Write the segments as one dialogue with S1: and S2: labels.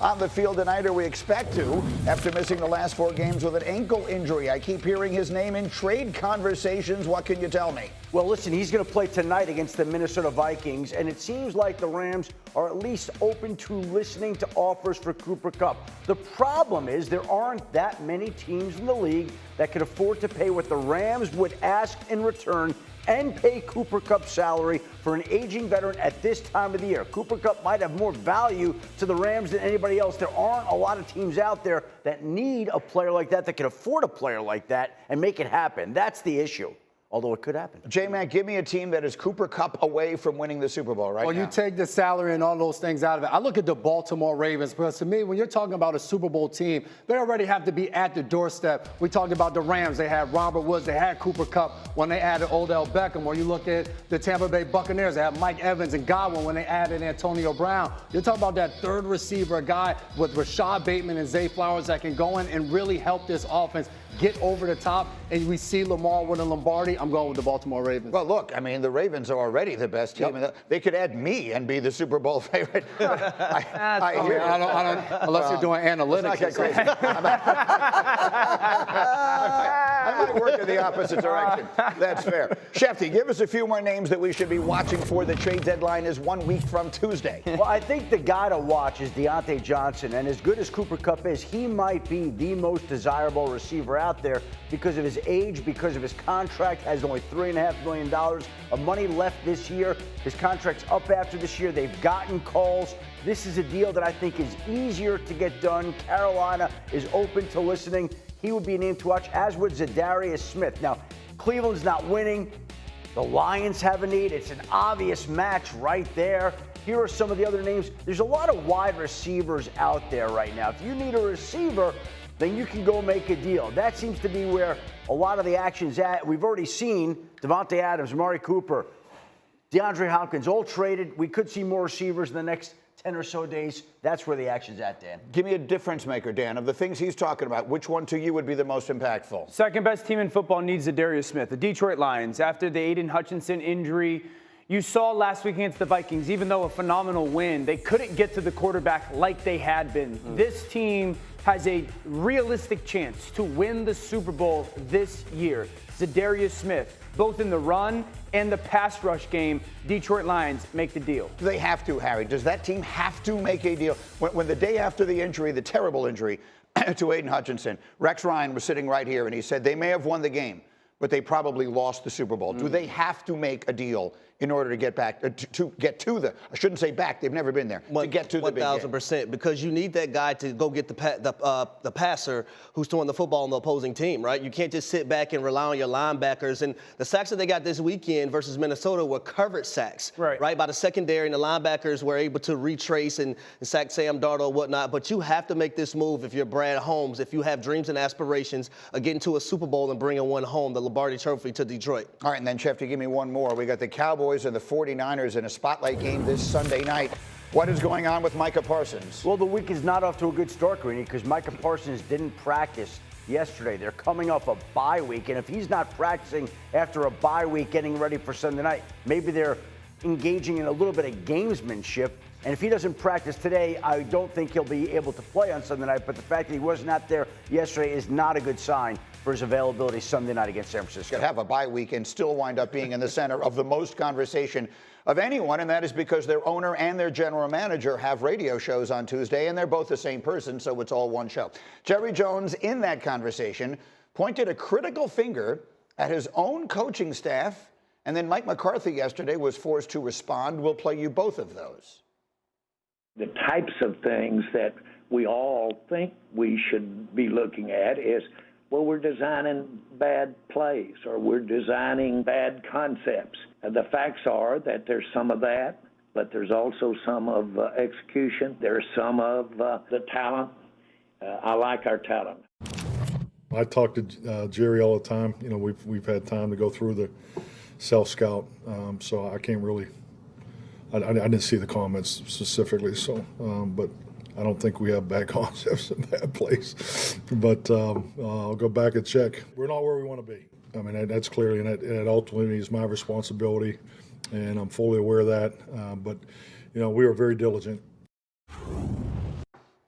S1: on the field tonight, or we expect to, after missing the last 4 games with an ankle injury. I keep hearing his name in trade conversations. What can you tell me?
S2: Well, listen, he's going to play tonight against the Minnesota Vikings, and it seems like the Rams are at least open to listening to offers for Cooper Kupp. The problem is there aren't that many teams in the league that can afford to pay what the Rams would ask in return and pay Cooper Kupp's salary for an aging veteran at this time of the year. Cooper Kupp might have more value to the Rams than anybody else. There aren't a lot of teams out there that need a player like that can afford a player like that and make it happen. That's the issue. Although it could happen.
S1: J-Mac, give me a team that is Cooper Kupp away from winning the Super Bowl right now.
S3: Well, you take the salary and all those things out of it. I look at the Baltimore Ravens because to me, when you're talking about a Super Bowl team, they already have to be at the doorstep. We talked about the Rams. They had Robert Woods. They had Cooper Kupp when they added Odell Beckham. When you look at the Tampa Bay Buccaneers, they had Mike Evans and Godwin when they added Antonio Brown. You're talking about that third receiver, a guy with Rashad Bateman and Zay Flowers that can go in and really help this offense get over the top, and we see Lamar winning Lombardi. I'm going with the Baltimore Ravens.
S1: Well, look, I mean, the Ravens are already the best team. Yep. They could add me and be the Super Bowl favorite. I don't, unless you're doing analytics. It's not that crazy. I might work in the opposite direction. That's fair. Schefter, give us a few more names that we should be watching for. The trade deadline is 1 week from Tuesday.
S2: Well, I think the guy to watch is Deontay Johnson, and as good as Cooper Kupp is, he might be the most desirable receiver out there because of his age, because of his contract, has only $3.5 million of money left this year. His contract's up after this year. They've gotten calls. This is a deal that I think is easier to get done. Carolina is open to listening. He would be a name to watch, as would Zadarius Smith. Now, Cleveland's not winning. The Lions have a need. It's an obvious match right there. Here are some of the other names. There's a lot of wide receivers out there right now. If you need a receiver, then you can go make a deal. That seems to be where a lot of the action's at. We've already seen Devontae Adams, Amari Cooper, DeAndre Hopkins, all traded. We could see more receivers in the next 10 or so days. That's where the action's at, Dan.
S1: Give me a difference maker, Dan. Of the things he's talking about, which one to you would be the most impactful?
S4: Second best team in football needs Zadarius Smith. The Detroit Lions, after the Aiden Hutchinson injury, you saw last week against the Vikings, even though a phenomenal win, they couldn't get to the quarterback like they had been. This team has a realistic chance to win the Super Bowl this year. Zadarius Smith, both in the run and the pass rush game, Detroit Lions make the deal.
S1: Do they have to, Harry? Does that team have to make a deal? When the day after the injury, the terrible injury to Aiden Hutchinson, Rex Ryan was sitting right here and he said they may have won the game, but they probably lost the Super Bowl. Do they have to make a deal in order to get back, to get to the, I shouldn't say back, they've never been there, to get to the big game?
S5: 1,000%, because you need that guy to go get the passer who's throwing the football on the opposing team, right? You can't just sit back and rely on your linebackers. And the sacks that they got this weekend versus Minnesota were covered sacks, right? By the secondary, and the linebackers were able to retrace and sack Sam Darnold and whatnot. But you have to make this move if you're Brad Holmes, if you have dreams and aspirations of getting to a Super Bowl and bringing one home, the Lombardi Trophy to Detroit.
S1: All right, and then, Schefter, give me one more. We got the Cowboys and the 49ers in a spotlight game this Sunday night. What is going on with Micah Parsons?
S2: Well, the week is not off to a good start, Greeny, because Micah Parsons didn't practice yesterday. They're coming off a bye week, and if he's not practicing after a bye week getting ready for Sunday night, maybe they're engaging in a little bit of gamesmanship. And if he doesn't practice today, I don't think he'll be able to play on Sunday night. But the fact that he was not there yesterday is not a good sign for his availability Sunday night against San Francisco.
S1: Could have a bye week and still wind up being in the center of the most conversation of anyone, and that is because their owner and their general manager have radio shows on Tuesday, and they're both the same person, so it's all one show. Jerry Jones, in that conversation, pointed a critical finger at his own coaching staff, and then Mike McCarthy yesterday was forced to respond. We'll play you both of those.
S6: The types of things that we all think we should be looking at is, well, we're designing bad plays or we're designing bad concepts. The facts are that there's some of that, but there's also some of execution. There's some of the talent. I like our talent.
S7: I talk to Jerry all the time. You know, we've had time to go through the self-scout, so I can't really I didn't see the comments specifically, so but I don't think we have bad concepts in bad place. But I'll go back and check. We're not where we want to be. I mean, that's clearly, and that ultimately is my responsibility, and I'm fully aware of that. But, you know, we are very diligent.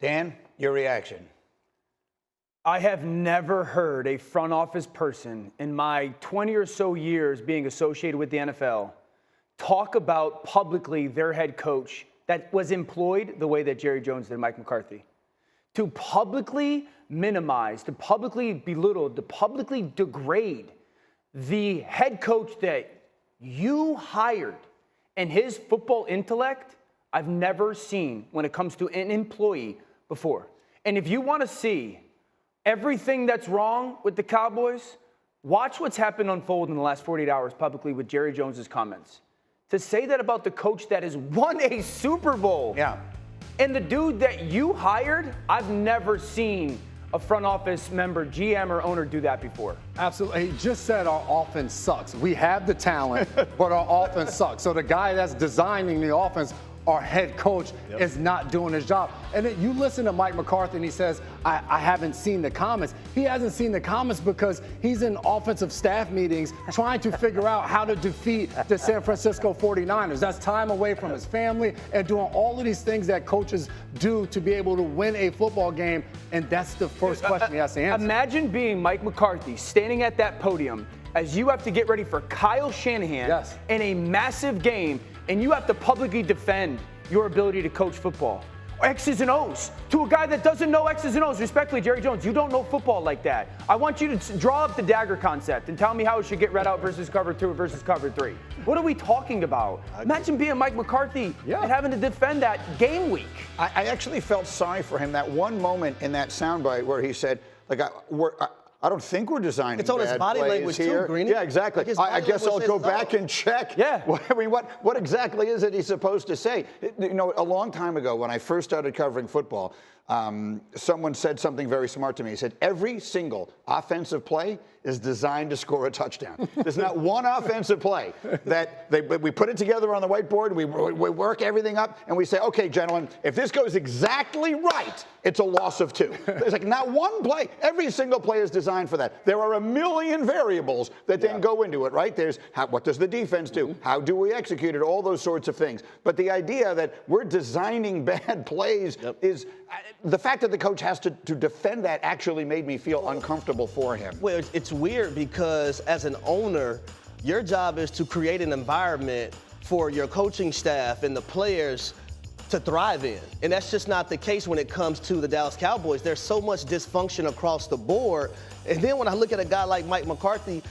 S1: Dan, your reaction.
S4: I have never heard a front office person in my 20 or so years being associated with the NFL talk about publicly their head coach that was employed the way that Jerry Jones did Mike McCarthy. To publicly minimize, to publicly belittle, to publicly degrade the head coach that you hired and his football intellect, I've never seen when it comes to an employee before. And if you want to see everything that's wrong with the Cowboys, watch what's happened unfold in the last 48 hours publicly with Jerry Jones's comments. To say that about the coach that has won a Super Bowl.
S1: Yeah.
S4: And the dude that you hired, I've never seen a front office member, GM or owner do that before.
S3: Absolutely. He just said our offense sucks. We have the talent, but our offense sucks. So the guy that's designing the offense, our head coach, is not doing his job. And then you listen to Mike McCarthy and he says, I haven't seen the comments. He hasn't seen the comments because he's in offensive staff meetings trying to figure out how to defeat the San Francisco 49ers. That's time away from his family and doing all of these things that coaches do to be able to win a football game. And that's the first question he has to answer.
S4: Imagine being Mike McCarthy standing at that podium as you have to get ready for Kyle Shanahan in a massive game, and you have to publicly defend your ability to coach football. X's and O's to a guy that doesn't know X's and O's. Respectfully, Jerry Jones, you don't know football like that. I want you to draw up the dagger concept and tell me how it should get read out versus cover 2 versus cover 3. What are we talking about? Imagine being Mike McCarthy and having to defend that game week.
S1: I actually felt sorry for him that one moment in that soundbite where he said, like, I don't think we're designing
S5: It's on his
S1: bad
S5: body
S1: plays
S5: language
S1: here.
S5: too, Greeny.
S1: Yeah, exactly.
S5: Like
S1: I guess I'll go back
S5: so.
S1: and check.
S4: Yeah.
S1: I mean, what exactly is it he's supposed to say? You know, a long time ago when I first started covering football, someone said something very smart to me. He said, every single offensive play is designed to score a touchdown. There's not one offensive play that we put it together on the whiteboard, we work everything up, and we say, okay, gentlemen, if this goes exactly right, it's a loss of 2. There's like not one play. Every single play is designed for that. There are a million variables that then go into it, right? There's what does the defense do? How do we execute it? All those sorts of things. But the idea that we're designing bad plays is the fact that the coach has to defend that actually made me feel uncomfortable for him.
S5: Well, it's weird because as an owner, your job is to create an environment for your coaching staff and the players to thrive in. And that's just not the case when it comes to the Dallas Cowboys. There's so much dysfunction across the board. And then when I look at a guy like Mike McCarthy,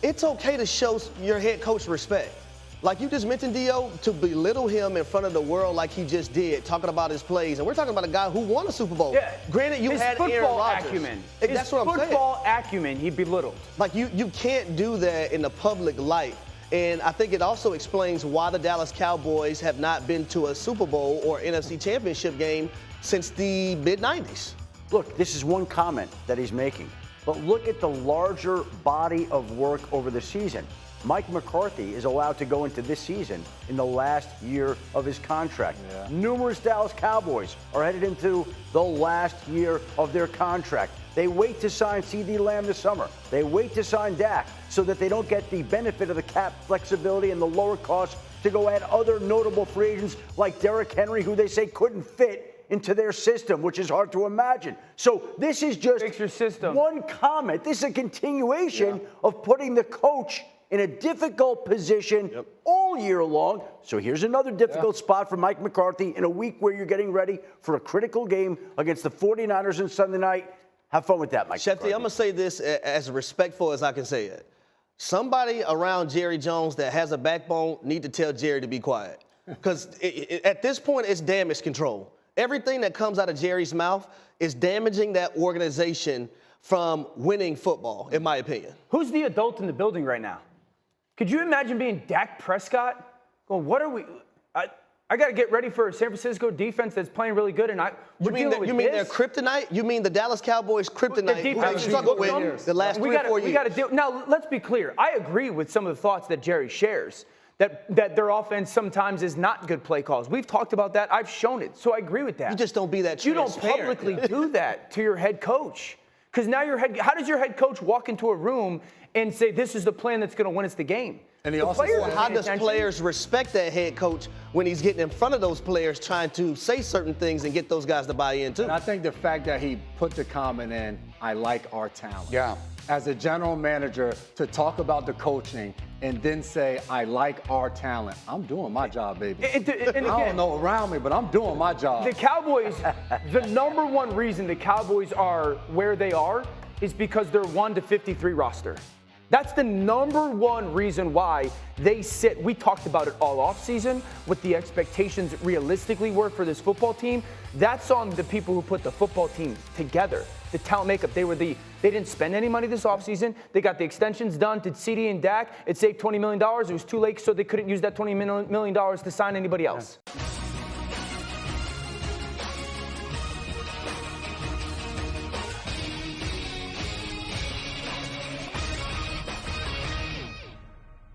S5: it's okay to show your head coach respect. Like you just mentioned, Dio, to belittle him in front of the world like he just did, talking about his plays. And we're talking about a guy who won a Super Bowl.
S4: Yeah.
S5: Granted, you
S4: his
S5: had Aaron
S4: football
S5: Rodgers.
S4: acumen.
S5: That's what I'm saying.
S4: Football acumen, he belittled.
S5: Like you can't do that in the public light. And I think it also explains why the Dallas Cowboys have not been to a Super Bowl or NFC Championship game since the mid-90s.
S2: Look, this is one comment that he's making, but look at the larger body of work over the season. Mike McCarthy is allowed to go into this season in the last year of his contract. Numerous Dallas Cowboys are headed into the last year of their contract. They wait to sign CD Lamb this summer. They wait to sign Dak so that they don't get the benefit of the cap flexibility and the lower cost to go add other notable free agents like Derrick Henry, who they say couldn't fit into their system, which is hard to imagine. So this is just one comment. This is a continuation of putting the coach in a difficult position all year long. So here's another difficult spot for Mike McCarthy in a week where you're getting ready for a critical game against the 49ers on Sunday night. Have fun with that, Mike
S5: Schefter, I'm going to say this as respectful as I can say it. Somebody around Jerry Jones that has a backbone need to tell Jerry to be quiet. Because at this point, it's damage control. Everything that comes out of Jerry's mouth is damaging that organization from winning football, in my opinion.
S4: Who's the adult in the building right now? Could you imagine being Dak Prescott? Going, what are we? I got to get ready for a San Francisco defense that's playing really good, and
S5: You mean their kryptonite? You mean the Dallas Cowboys' kryptonite?
S4: The defense
S5: struggled with the last 3 or 4 years.
S4: We got to deal. Now, let's be clear. I agree with some of the thoughts that Jerry shares, that their offense sometimes is not good play calls. We've talked about that. I've shown it, so I agree with that.
S5: You just don't be that transparent.
S4: You don't publicly do that to your head coach. Because now how does your head coach walk into a room and say, this is the plan that's going to win us the game?
S3: And he
S4: The
S3: also
S4: players
S3: said,
S5: How
S4: pay
S5: does
S4: attention.
S5: players respect that head coach when he's getting in front of those players trying to say certain things and get those guys to buy in too?
S3: and I think the fact that he put the comment in, I like our talent.
S1: Yeah.
S3: As a general manager, to talk about the coaching and then say, I like our talent. I'm doing my job, baby.
S4: And
S3: I
S4: again,
S3: don't know around me, but I'm doing my job.
S4: the Cowboys, the number one reason the Cowboys are where they are is because they're 1 to 53 roster. That's the number one reason why they sit. We talked about it all offseason, what the expectations realistically were for this football team. That's on the people who put the football team together. The talent makeup. They didn't spend any money this offseason. They got the extensions done. Did CD and Dak. It saved $20 million. It was too late, so they couldn't use that $20 million to sign anybody else.